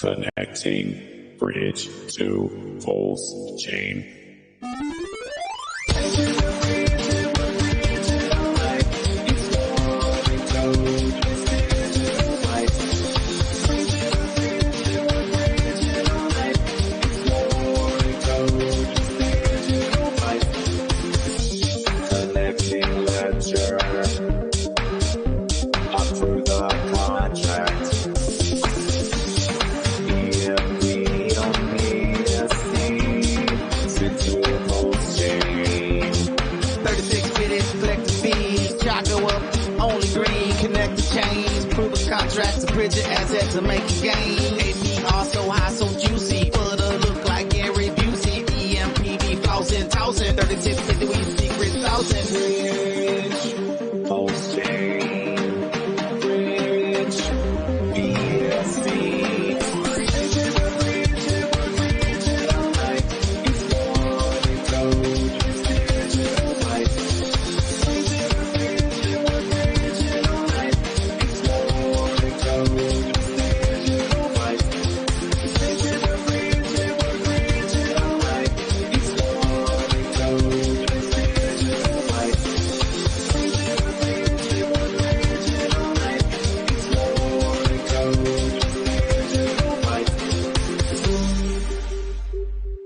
Connecting bridge to Vaults chain. Connecting ledger up through the contract. EMP.Money into a Vaults chain. 36 minutes, collect the fees, chop go up, only green, connect the chains, prove a contract to bridge your assets and make a gain. APR so high, so juicy, but look like Gary Busey. EMP be flossing, tossing, 3650 we secret saucing. Bridge, Vaults chain, bridge, BSC.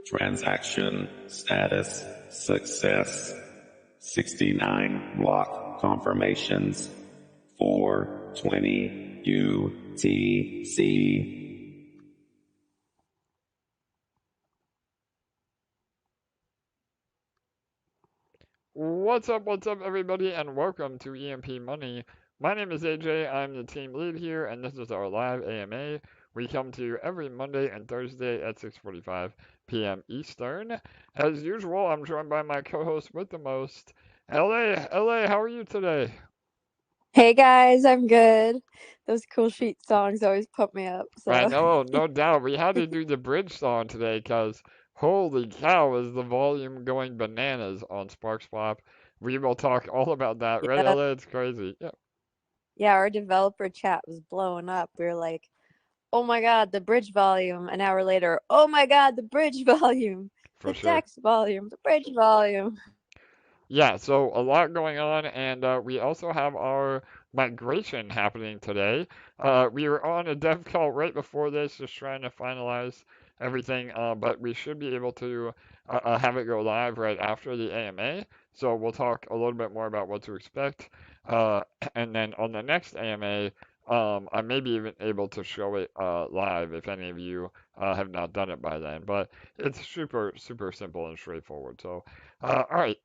Transaction status success. 69 block confirmations. 420 UTC. What's up, everybody, and welcome to EMP.Money. My name is AJ, I'm the team lead here, and this is our live AMA. We come to you every Monday and Thursday at 6:45 p.m. Eastern. As usual, I'm joined by my co-host with the most, LA, how are you today? Hey guys, I'm good. Those cool sheet songs always pump me up. I So know, no doubt. We had to do the bridge song today because holy cow, is the volume going bananas on Sparkswap. We will talk all about that, right, yeah, LA? It's crazy. Yeah. yeah, our developer chat was blowing up. We were like, "Oh my God, the bridge volume!" An hour later, "Oh my God, the bridge volume, For the sure. text volume, the bridge volume." Yeah, so a lot going on, and we also have our migration happening today. We were on a dev call right before this, just trying to finalize everything, but we should be able to have it go live right after the AMA. So we'll talk a little bit more about what to expect. Uh, and then on the next AMA, I may be even able to show it live if any of you have not done it by then. But it's super, super simple and straightforward. So. All right.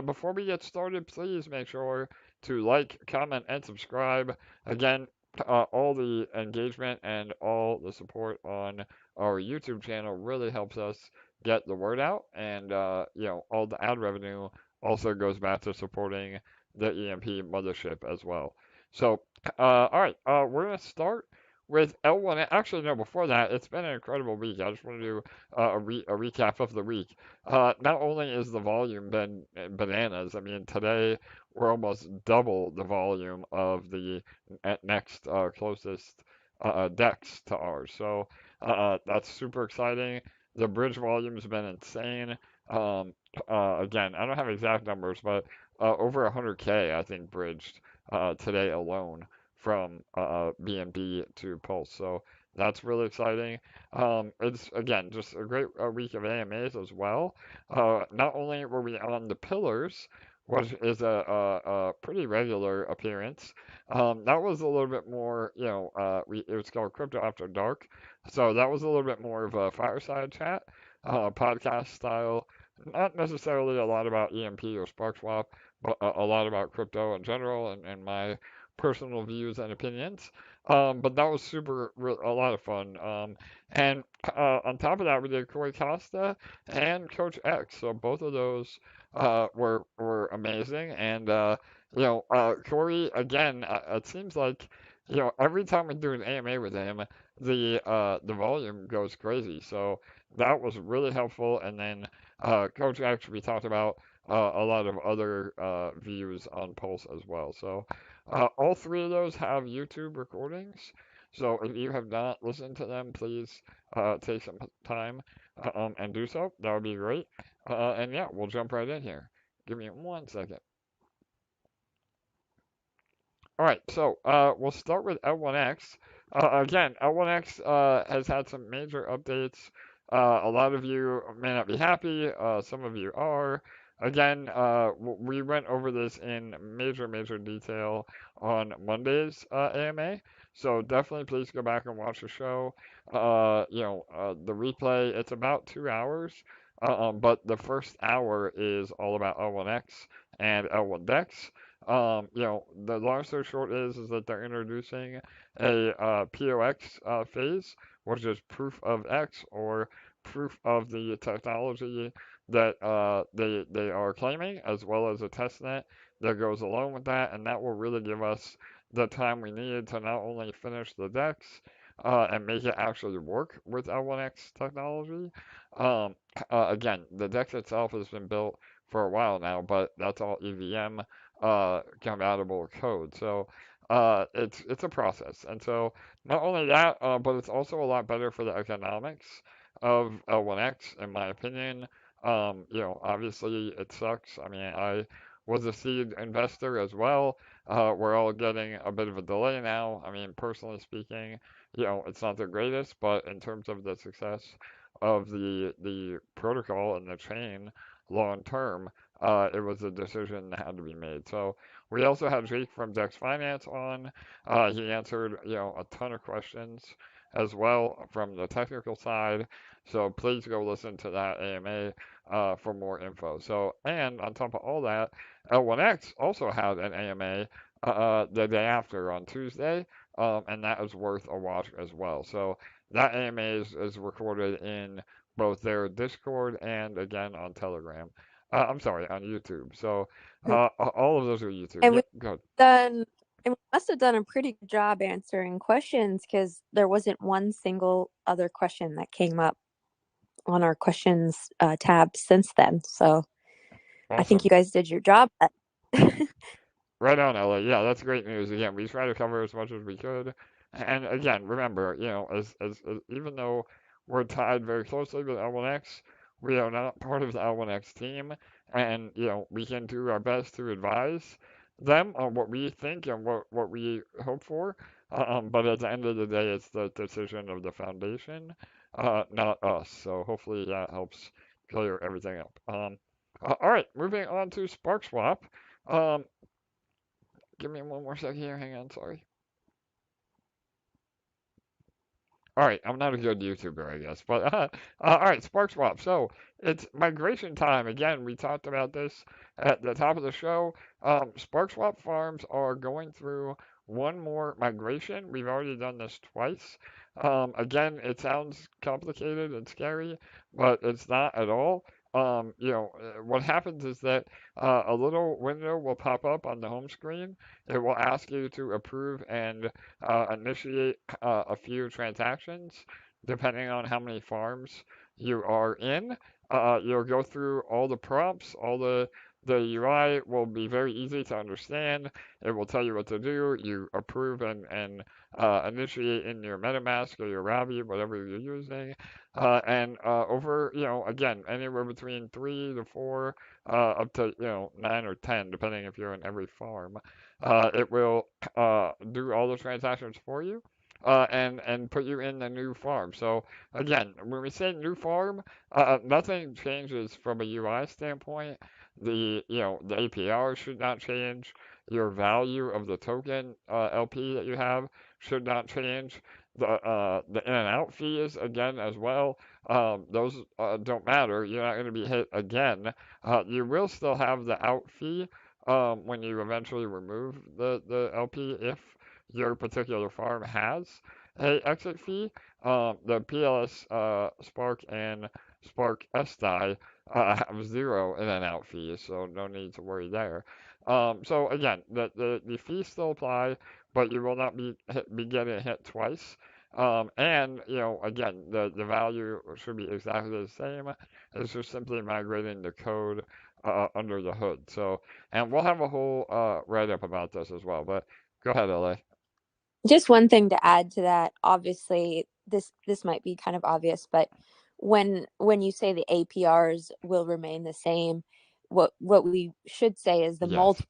Before we get started, please make sure to like, comment, and subscribe. Again, all the engagement and all the support on our YouTube channel really helps us get the word out, and all the ad revenue also goes back to supporting the EMP mothership as well. So, all right. We're gonna start with L1. Actually, no. Before that, it's been an incredible week. I just want to do a recap of the week. Not only is the volume been bananas, I mean, today we're almost double the volume of the next closest DEX to ours. So that's super exciting. The bridge volume's been insane. Again, I don't have exact numbers, but over 100K, I think, bridged today alone from BNB to Pulse. So that's really exciting. It's again just a great week of AMAs as well. Not only were we on the pillars, which is a pretty regular appearance. That was a little bit more, it was called Crypto After Dark, so that was a little bit more of a fireside chat, podcast style. Not necessarily a lot about EMP or SparkSwap, but a lot about crypto in general and my personal views and opinions. But that was a lot of fun. And on top of that, we did Corey Costa and Coach X. So both of those were amazing. And Corey again, it seems like every time we do an AMA with him, the volume goes crazy. So that was really helpful. And then Coach X, we talked about a lot of other views on Pulse as well. So all three of those have YouTube recordings. So if you have not listened to them, please take some time and do so. That would be great. And yeah, we'll jump right in here. Give me 1 second. All right, so we'll start with L1X. Again, L1X has had some major updates. A lot of you may not be happy. Some of you are. Again, we went over this in major detail on Monday's AMA. So definitely please go back and watch the show. The replay, it's about 2 hours. But the first hour is all about L1X and L1DEX. The long story short is that they're introducing a POX phase, which is proof of X or proof of the technology that they are claiming, as well as a testnet that goes along with that, and that will really give us the time we need to not only finish the DEX and make it actually work with L1X technology. Um, again, the DEX itself has been built for a while now, but that's all EVM compatible code. So it's a process. And so not only that, but it's also a lot better for the economics of L1X, in my opinion. Obviously it sucks. I mean, I was a seed investor as well. We're all getting a bit of a delay now. I mean, personally speaking, it's not the greatest, but in terms of the success of the protocol and the chain long term, it was a decision that had to be made. So we also had Jake from Dex Finance on. He answered, a ton of questions as well from the technical side. So please go listen to that AMA for more info. So, and on top of all that, L1X also had an AMA the day after on Tuesday, and that is worth a watch as well. So that AMA is recorded in both their Discord and again on Telegram. I'm sorry, on YouTube. So all of those are YouTube. And Yep, we've good. done, and we must have done a pretty good job answering questions because there wasn't one single other question that came up on our questions tab since then. So I think Awesome. you guys did your job. Right on, Ella. Yeah, that's great news. Again, we try to cover as much as we could. And again, remember, as even though we're tied very closely with L1X, we are not part of the L1X team, and we can do our best to advise them on what we think and what we hope for. But at the end of the day, it's the decision of the foundation, not us. So hopefully that helps clear everything up. All right, moving on to Sparkswap. Um, Give me 1 more second here. Hang on, sorry. All right, I'm not a good YouTuber, I guess, but all right, Sparkswap. So it's migration time again. We talked about this at the top of the show. Sparkswap farms are going through one more migration. We've already done this twice. Again, it sounds complicated and scary, but it's not at all. What happens is that a little window will pop up on the home screen. It will ask you to approve and initiate a few transactions depending on how many farms you are in. You'll go through all the prompts, all the UI will be very easy to understand. It will tell you what to do. You approve and initiate in your MetaMask or your Ravi, whatever you're using. And over, again, anywhere between 3 to 4, up to, 9 or 10, depending if you're in every farm. It will do all the transactions for you and put you in the new farm. So again, when we say new farm, nothing changes from a UI standpoint. The APR should not change. Your value of the token LP that you have should not change. The in and out fees again as well. Those don't matter. You're not going to be hit again. You will still have the out fee when you eventually remove the LP if your particular farm has a exit fee. The PLS Spark and Spark SDI have zero in and out fees, so no need to worry there. So again, the fees still apply, but you will not be getting hit twice. And again, the value should be exactly the same. It's just simply migrating the code under the hood. So, and we'll have a whole write up about this as well. But go ahead, LA. Just one thing to add to that. Obviously, this might be kind of obvious, but when you say the APRs will remain the same, what we should say is the Yes.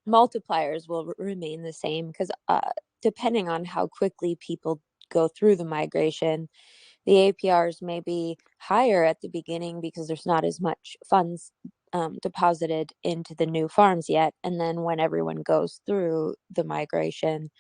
multipliers will remain the same, because depending on how quickly people go through the migration, the APRs may be higher at the beginning because there's not as much funds deposited into the new farms yet. And then when everyone goes through the migration,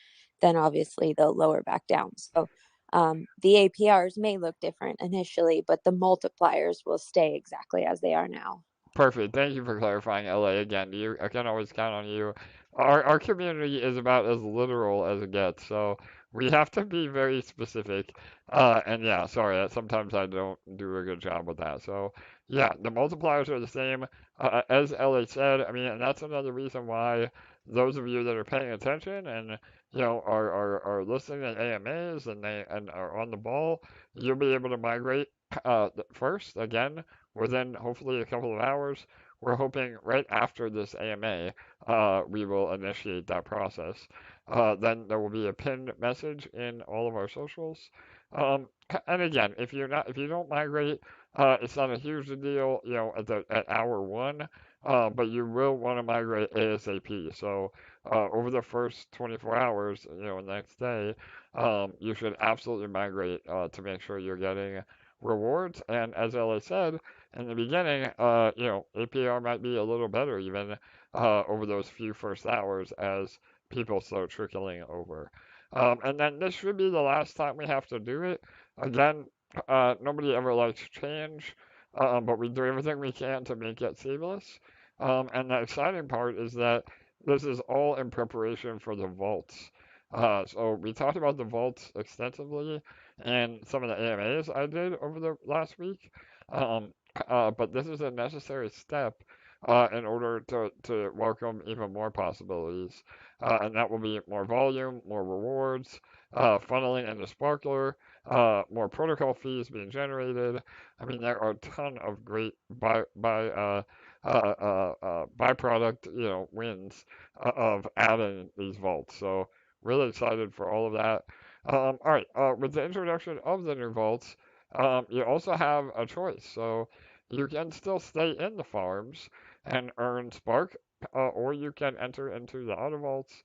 then obviously they'll lower back down. So the APRs may look different initially, but the multipliers will stay exactly as they are now. Perfect. Thank you for clarifying, LA. Again, I can always count on you. Our community is about as literal as it gets, so we have to be very specific. And yeah, sorry, sometimes I don't do a good job with that. So yeah, the multipliers are the same. As LA said, I mean, and that's another reason why those of you that are paying attention and are listening to AMAs and are on the ball, you'll be able to migrate first again within hopefully a couple of hours. We're hoping right after this AMA, we will initiate that process. Then there will be a pinned message in all of our socials. Um, and again, if you don't migrate, it's not a huge deal, at hour one. But you will want to migrate ASAP. So over the first 24 hours, the next day, you should absolutely migrate to make sure you're getting rewards. And as LA said, in the beginning, APR might be a little better even over those few first hours as people start trickling over. And then this should be the last time we have to do it. Again, nobody ever likes change, but we do everything we can to make it seamless. And the exciting part is that this is all in preparation for the vaults. So we talked about the vaults extensively and some of the AMAs I did over the last week. Um, but this is a necessary step in order to welcome even more possibilities. And that will be more volume, more rewards, funneling into Sparkler, more protocol fees being generated. I mean, there are a ton of great byproduct, wins of adding these vaults. So really excited for all of that. All right, with the introduction of the new vaults, you also have a choice. So you can still stay in the farms and earn Spark, or you can enter into the auto vaults.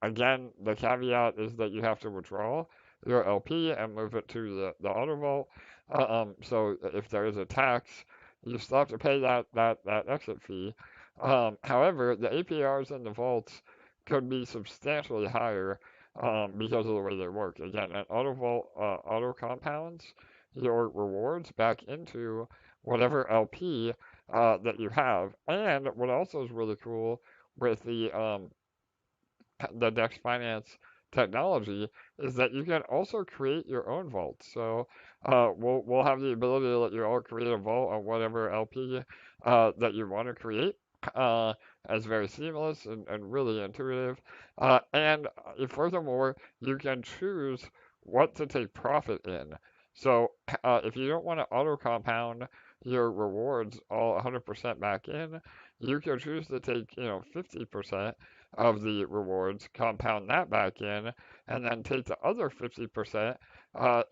Again, the caveat is that you have to withdraw your LP and move it to the auto vault. So if there is a tax, you still have to pay that exit fee. However, the APRs in the vaults could be substantially higher because of the way they work. Again, an auto vault auto compounds your rewards back into whatever LP that you have. And what also is really cool with the Dex Finance technology is that you can also create your own vault. So we'll have the ability to let you all create a vault on whatever LP that you want to create. It's very seamless and really intuitive. And furthermore, you can choose what to take profit in. So if you don't want to auto compound your rewards all 100% back in, you can choose to take 50% of the rewards, compound that back in, and then take the other 50%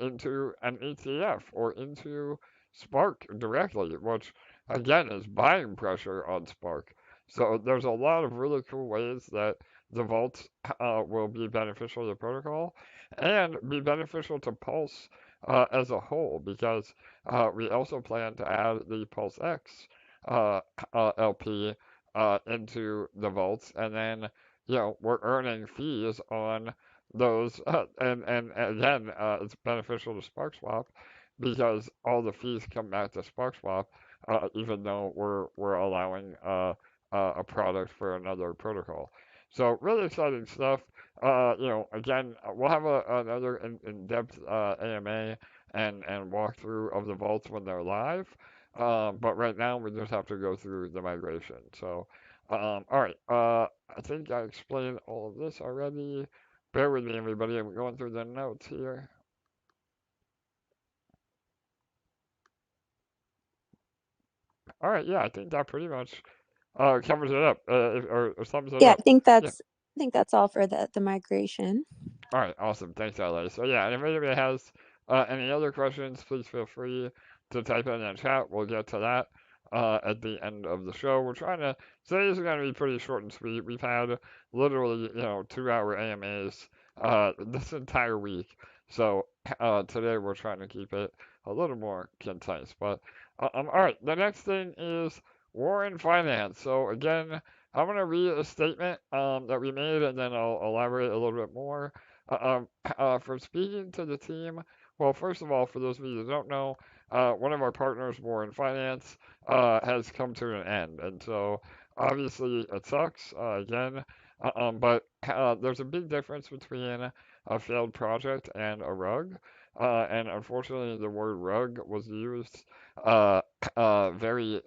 into an ETF or into Spark directly, which again is buying pressure on Spark. So there's a lot of really cool ways that the vaults will be beneficial to the protocol and be beneficial to Pulse as a whole, because we also plan to add the Pulse X uh, LP into the vaults, and then we're earning fees on those, and again, it's beneficial to Sparkswap because all the fees come back to Sparkswap, even though we're allowing a product for another protocol. So really exciting stuff. Again, we'll have another in-depth AMA and walkthrough of the vaults when they're live. But right now we just have to go through the migration. So, all right. I think I explained all of this already. Bear with me, everybody. I'm going through the notes here. All right. Yeah, I think that pretty much covers it up, or sums it Yeah, up. Yeah. I think that's all for the migration. All right, awesome. Thanks, LA. So yeah, and if anybody has any other questions, please feel free to type in the chat. We'll get to that at the end of the show. We're trying to today is going to be pretty short and sweet. We've had literally 2-hour AMAs this entire week, so today we're trying to keep it a little more concise. But all right, the next thing is war and finance. So again, I'm going to read a statement that we made, and then I'll elaborate a little bit more. From speaking to the team, well, first of all, for those of you who don't know, one of our partners, War and Finance, has come to an end, and so obviously it sucks again. But there's a big difference between a failed project and a rug, and unfortunately, the word rug was used very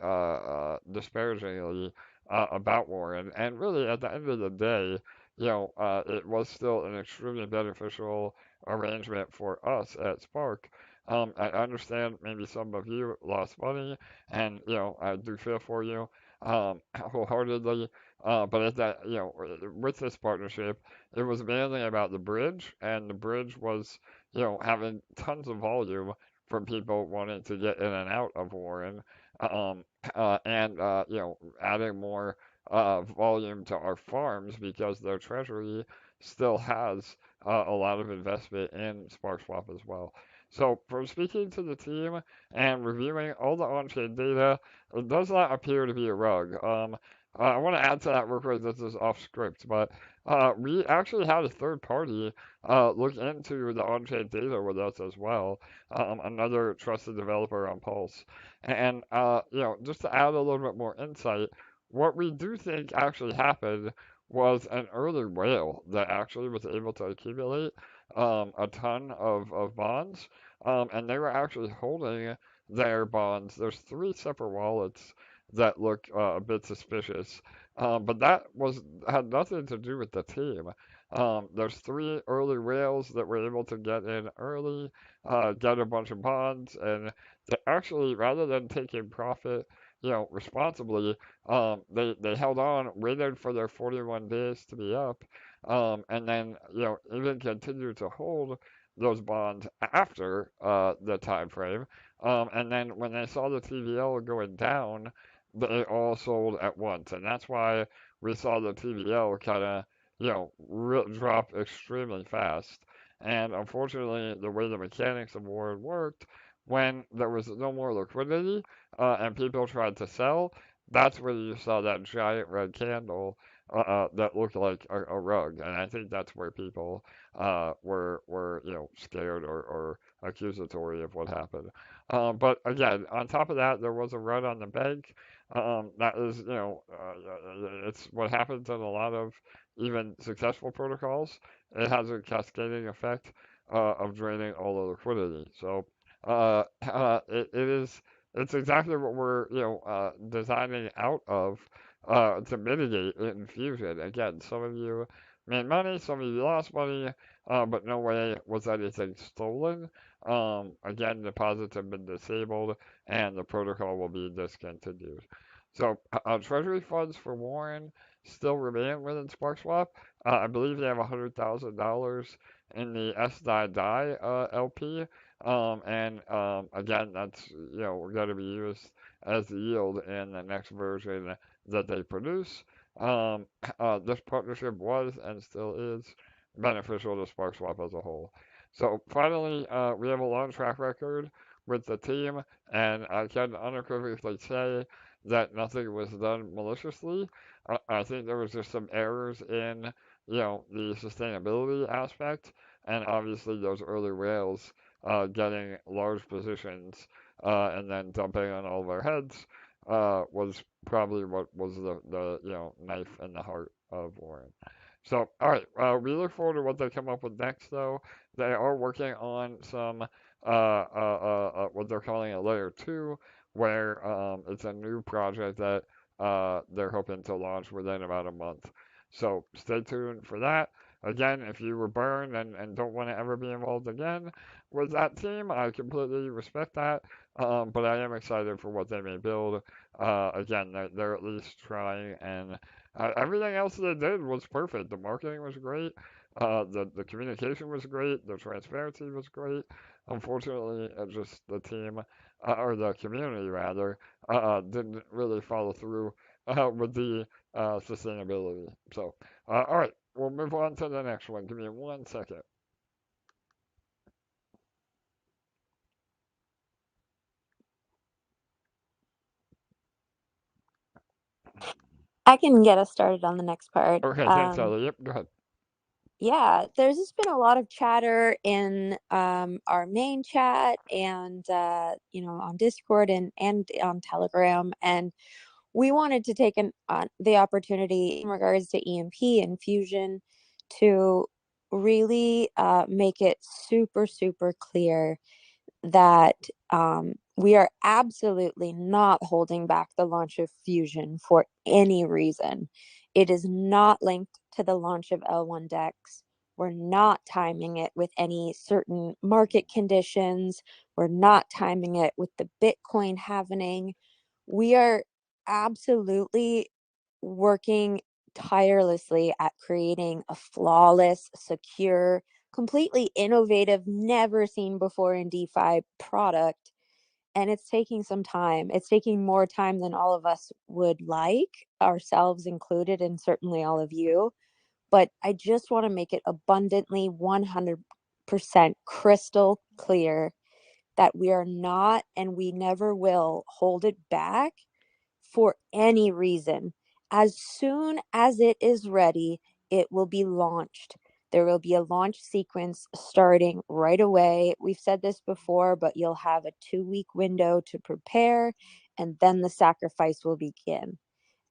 disparagingly about Warren, and really at the end of the day it was still an extremely beneficial arrangement for us at Spark. I understand maybe some of you lost money, and I do feel for you wholeheartedly. But at that, with this partnership, it was mainly about the bridge, and the bridge was, having tons of volume from people wanting to get in and out of Warren, um, and adding more volume to our farms because their treasury still has a lot of investment in Sparkswap as well. So, from speaking to the team and reviewing all the on-chain data, it does not appear to be a rug. I want to add to that real quick. This is off script, but we actually had a third party look into the on-chain data with us as well. Another trusted developer on Pulse, and just to add a little bit more insight, what we do think actually happened was an early whale that actually was able to accumulate a ton of bonds, and they were actually holding their bonds. There's three separate wallets that look a bit suspicious, but that was had nothing to do with the team. There's three early whales that were able to get in early, get a bunch of bonds, and they actually, rather than taking profit, responsibly, they held on, waited for their 41 days to be up, and then, even continued to hold those bonds after the time frame. And then when they saw the TVL going down, they all sold at once. And that's why we saw the TVL kind of, drop extremely fast. And unfortunately, the way the mechanics of war worked, when there was no more liquidity and people tried to sell, that's when you saw that giant red candle that looked like a rug. And I think that's where people were scared or accusatory of what happened. But again, on top of that, there was a run on the bank. That is, it's what happens in a lot of even successful protocols. It has a cascading effect of draining all the liquidity. So it's exactly what we're designing out of to mitigate it in Fusion. Again, some of you made money, some of you lost money, but no way was anything stolen. Again, deposits have been disabled and the protocol will be discontinued. So, treasury funds for Warren still remain within Sparkswap. I believe they have $100,000 in the S-Die LP. And again, that's going to be used as yield in the next version that they produce. This partnership was and still is beneficial to Sparkswap as a whole. So finally, we have a long track record with the team, and I can unequivocally say that nothing was done maliciously. I think there was just some errors in, the sustainability aspect, and obviously those early whales getting large positions and then dumping on all of our heads was probably what was the knife in the heart of Warren. So, all right, we look forward to what they come up with next, though. They are working on some what they're calling a layer two, where it's a new project that they're hoping to launch within about a month. So stay tuned for that. Again, if you were burned and don't want to ever be involved again with that team, I completely respect that. But I am excited for what they may build. Again, they're at least trying, and everything else they did was perfect. The marketing was great. The communication was great, the transparency was great. Unfortunately, just the team, or the community rather, didn't really follow through with the sustainability. So, all right, we'll move on to the next one. Give me 1 second. I can get us started on the next part. Okay, thanks, Ellie. Yep, go ahead. Yeah, there's just been a lot of chatter in our main chat and on Discord and on Telegram, and we wanted to take the opportunity in regards to EMP and Fusion to really make it super, super clear that we are absolutely not holding back the launch of Fusion for any reason. It is not linked to the launch of L1 DEX. We're not timing it with any certain market conditions. We're not timing it with the Bitcoin halvening. We are absolutely working tirelessly at creating a flawless, secure, completely innovative, never seen before in DeFi product. And it's taking some time. It's taking more time than all of us would like, ourselves included, and certainly all of you. But I just want to make it abundantly 100% crystal clear that we are not and we never will hold it back for any reason. As soon as it is ready, it will be launched. There will be a launch sequence starting right away. We've said this before, but you'll have a 2-week window to prepare, and then the sacrifice will begin.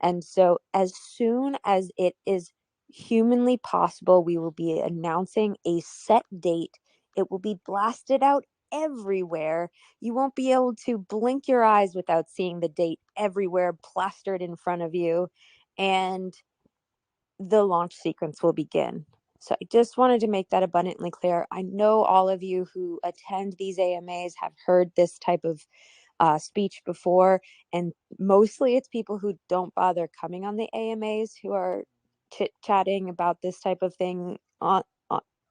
And so, as soon as it is humanly possible, we will be announcing a set date. It will be blasted out everywhere. You won't be able to blink your eyes without seeing the date everywhere plastered in front of you, and the launch sequence will begin. So I just wanted to make that abundantly clear. I know all of you who attend these AMAs have heard this type of speech before, and mostly it's people who don't bother coming on the AMAs who are chit-chatting about this type of thing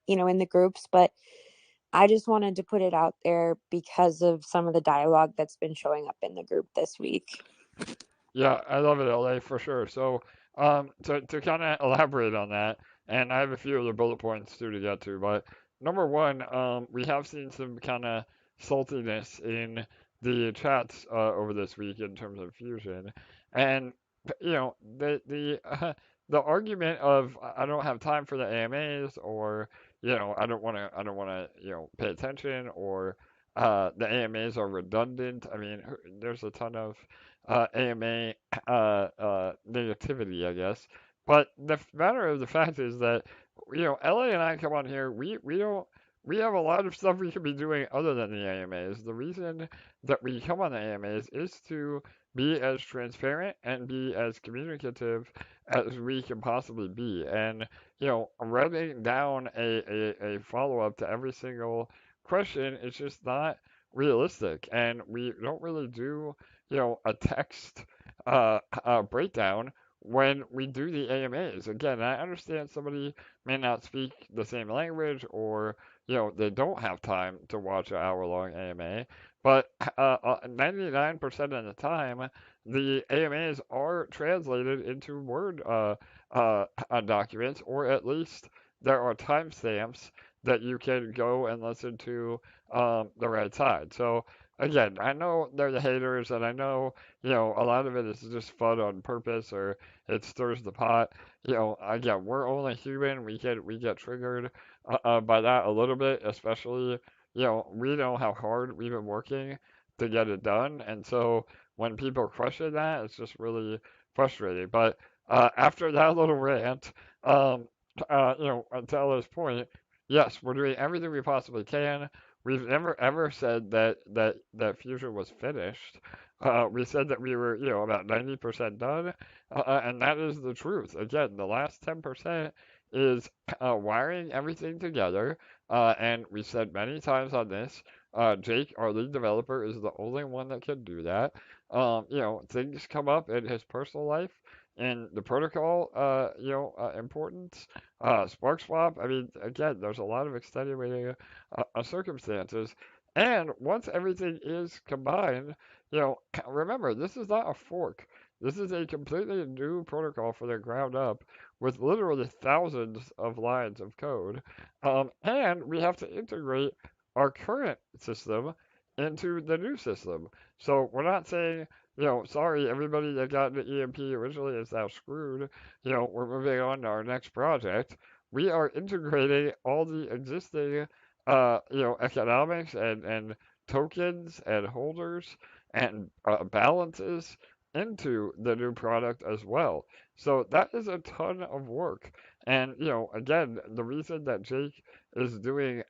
in the groups, but I just wanted to put it out there because of some of the dialogue that's been showing up in the group this week. Yeah, I love it, LA, for sure. So, to kind of elaborate on that, and I have a few other bullet points too to get to, but number one, we have seen some kind of saltiness in the chats over this week in terms of Fusion, and the argument of I don't have time for the AMAs, or I don't want to pay attention, or the AMAs are redundant. I mean, there's a ton of AMA negativity, I guess. But the matter of the fact is that, LA and I come on here, we have a lot of stuff we could be doing other than the AMAs. The reason that we come on the AMAs is to be as transparent and be as communicative as we can possibly be. And, writing down a follow-up to every single question is just not realistic. And we don't really do a text breakdown when we do the AMAs. Again, I understand somebody may not speak the same language, or they don't have time to watch an hour-long AMA, but 99% of the time, the AMAs are translated into Word documents, or at least there are timestamps that you can go and listen to the right side. So again, I know they're the haters, and I know, a lot of it is just fun on purpose, or it stirs the pot. Again, we're only human. We get triggered by that a little bit, especially, we know how hard we've been working to get it done, and so when people question that, it's just really frustrating. But after that little rant, to Ella's point, yes, we're doing everything we possibly can. We've never ever said that Fusion was finished. We said that we were, about 90% done, and that is the truth. Again, the last 10% is wiring everything together, and we said many times on this, Jake, our lead developer, is the only one that can do that. things come up in his personal life and the protocol, importance, Sparkswap. I mean, again, there's a lot of extenuating circumstances. And once everything is combined, remember, this is not a fork. This is a completely new protocol from the ground up with literally thousands of lines of code. And we have to integrate our current system into the new system. So we're not saying, sorry, everybody that got into EMP originally is now screwed. We're moving on to our next project. We are integrating all the existing, economics and tokens and holders and balances into the new product as well. So that is a ton of work. And, again, the reason that Jake is doing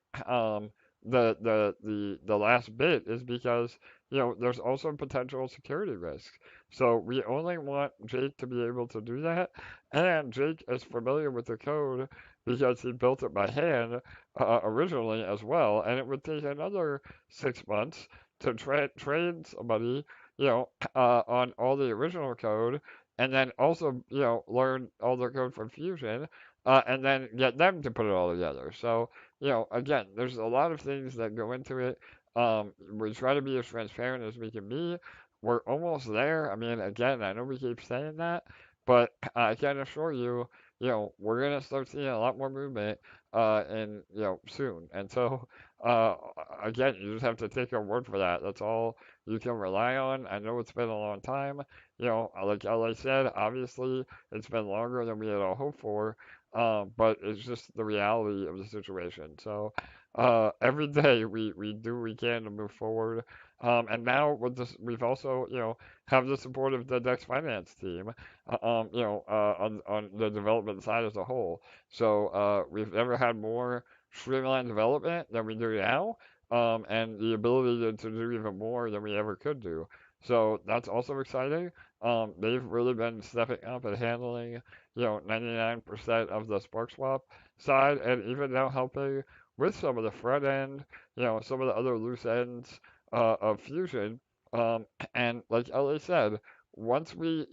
the last bit is because there's also potential security risk. So we only want Jake to be able to do that, and Jake is familiar with the code because he built it by hand originally as well, and it would take another 6 months to train somebody, on all the original code, and then also learn all the code from Fusion, and then get them to put it all together. So again, there's a lot of things that go into it. We try to be as transparent as we can be. We're almost there. I mean, again, I know we keep saying that, but I can assure you, we're gonna start seeing a lot more movement, in soon. And so, uh, again, you just have to take our word for that. That's all you can rely on. I know it's been a long time. Like I said, obviously it's been longer than we had all hoped for, but it's just the reality of the situation. So every day we do what we can to move forward. And now with this, we've also have the support of the Dex Finance team, on the development side as a whole. So we've never had more streamlined development than we do now, and the ability to do even more than we ever could do. So that's also exciting. They've really been stepping up and handling 99% of the SparkSwap side, and even now helping with some of the front end, some of the other loose ends of Fusion. Um, and like Ellie said, once we,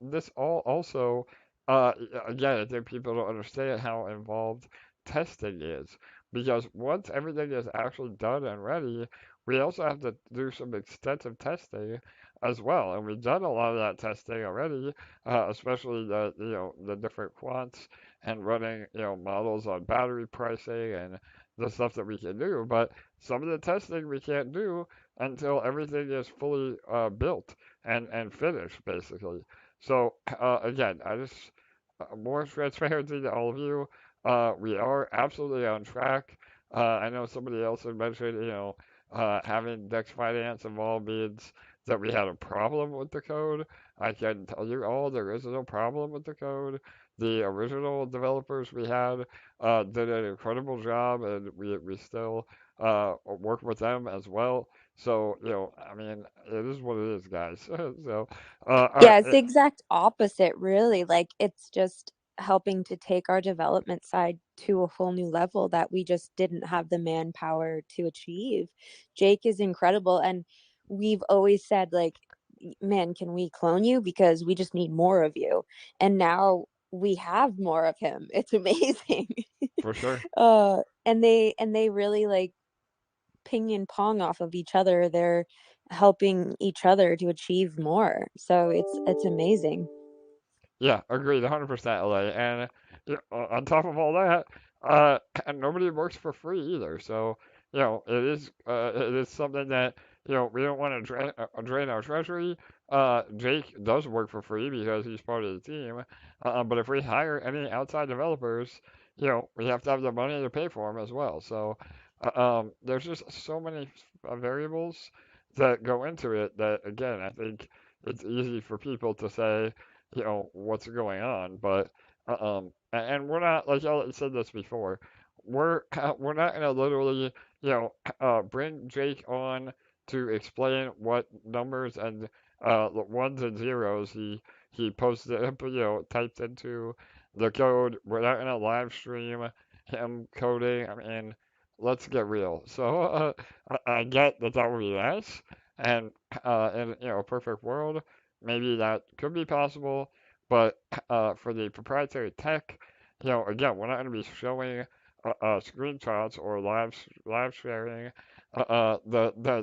this all also, again, I think people don't understand how involved testing is. Because once everything is actually done and ready, we also have to do some extensive testing as well. And we've done a lot of that testing already, especially the different quants and running models on battery pricing and the stuff that we can do. But some of the testing we can't do until everything is fully built and finished, basically. So again, I just more transparency to all of you. We are absolutely on track. I know somebody else had mentioned, having Dex Finance involved means that we had a problem with the code. I can tell you all there is no problem with the code. The original developers we had did an incredible job, and we still work with them as well. So, I mean, it is what it is, guys. So, Yeah, it's the exact opposite, really. Like, it's just helping to take our development side to a whole new level that we just didn't have the manpower to achieve. Jake is incredible, and we've always said, like, man, can we clone you? Because we just need more of you. And now we have more of him. It's amazing. for sure. And they really like ping and pong off of each other. They're helping each other to achieve more. So it's amazing. Yeah, agreed, 100%, LA. And on top of all that, and nobody works for free either. So, it is something that, we don't want to drain our treasury. Jake does work for free because he's part of the team. But if we hire any outside developers, we have to have the money to pay for them as well. So, there's just so many variables that go into it that, again, I think it's easy for people to say, what's going on. But and we're not like I said this before. We're not gonna literally bring Jake on to explain what numbers and ones and zeros he posted typed into the code. We're not gonna live stream him coding. I mean, let's get real. So I get that that would be nice. And in a perfect world, maybe that could be possible. But for the proprietary tech, again, we're not going to be showing screenshots or live sharing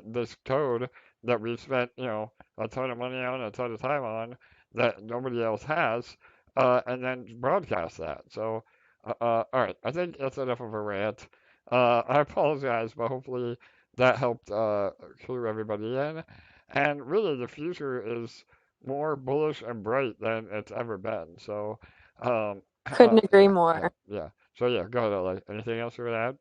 this code that we've spent a ton of money on, a ton of time on that nobody else has, and then broadcast that. So, all right, I think that's enough of a rant. I apologize, but hopefully that helped clue everybody in. And really, the future is more bullish and bright than it's ever been. So, um, Couldn't agree yeah. more. So yeah, go ahead, Ellie. Anything else you would add?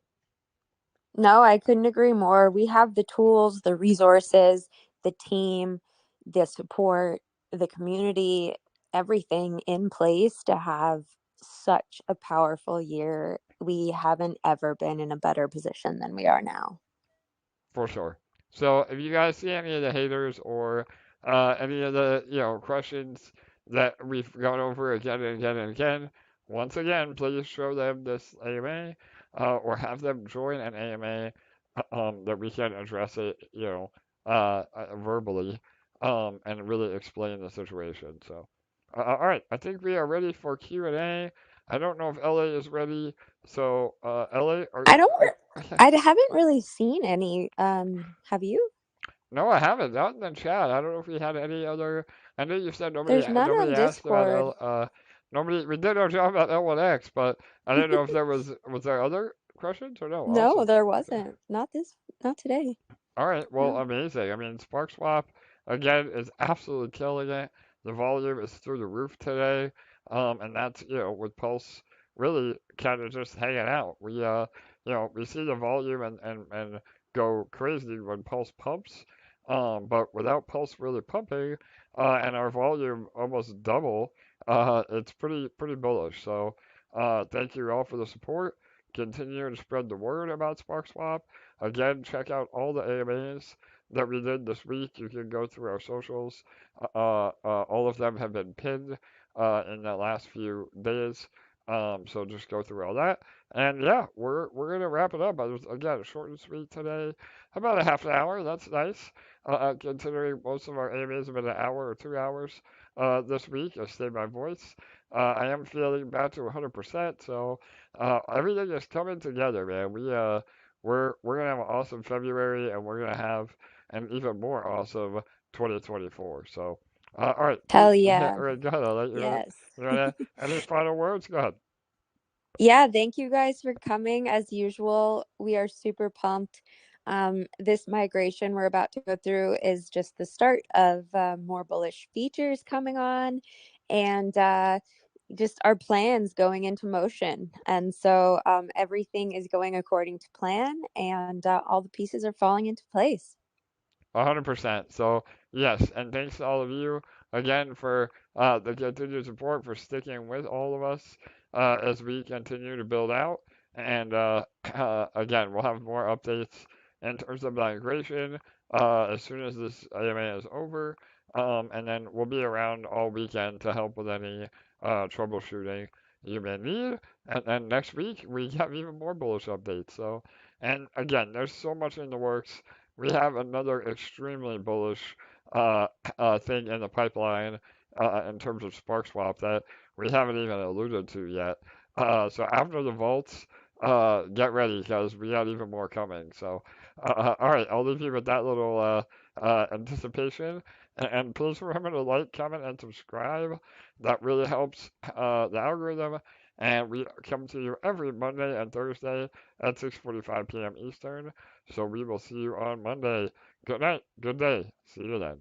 No, I couldn't agree more. We have the tools, the resources, the team, the support, the community, everything in place to have such a powerful year. We haven't ever been in a better position than we are now. For sure. So if you guys see any of the haters or any of the questions that we've gone over again and again and again, once again, please show them this AMA or have them join an AMA that we can address it, verbally and really explain the situation. So, all right, I think we are ready for Q&A. I don't know if LA is ready. So, LA, I don't I haven't really seen any. Have you? No, I haven't. Not in the chat. I don't know if we had any other. I know you said There's none nobody on asked about Discord. nobody. We did our job about L1X, but I didn't know if was there other questions or no. No, Awesome. there wasn't. Not today. All right. Well, No. amazing. I mean, Sparkswap again is absolutely killing it. The volume is through the roof today, and that's with Pulse really kind of just hanging out. We see the volume and go crazy when Pulse pumps, but without Pulse really pumping, and our volume almost double, it's pretty bullish. So, thank you all for the support. Continue to spread the word about Sparkswap. Again, check out all the AMAs that we did this week. You can go through our socials. All of them have been pinned in the last few days. So just go through all that. And yeah, we're gonna wrap it up. I was again short and sweet today, about a half an hour. That's nice. Considering most of our AMAs have been an hour or 2 hours this week. I stayed my voice. I am feeling back to 100%. So everything is coming together, man. We're gonna have an awesome February, and we're gonna have an even more awesome 2024. So, all right, Hell yeah, yeah. all right, go ahead. Yes. You wanna any final words? Go ahead. Yeah, thank you guys for coming. As usual, we are super pumped. This migration we're about to go through is just the start of more bullish features coming on and just our plans going into motion. And so everything is going according to plan and all the pieces are falling into place. 100%. So yes, and thanks to all of you again for the continued support, for sticking with all of us as we continue to build out. And again, we'll have more updates in terms of migration as soon as this AMA is over. And then we'll be around all weekend to help with any troubleshooting you may need. And then next week we have even more bullish updates. So, and again, there's so much in the works. We have another extremely bullish thing in the pipeline in terms of Sparkswap that we haven't even alluded to yet. So after the vaults, get ready because we got even more coming. So, all right, I'll leave you with that little anticipation. And please remember to like, comment, and subscribe. That really helps the algorithm. And we come to you every Monday and Thursday at 6:45 p.m. Eastern. So we will see you on Monday. Good night. Good day. See you then.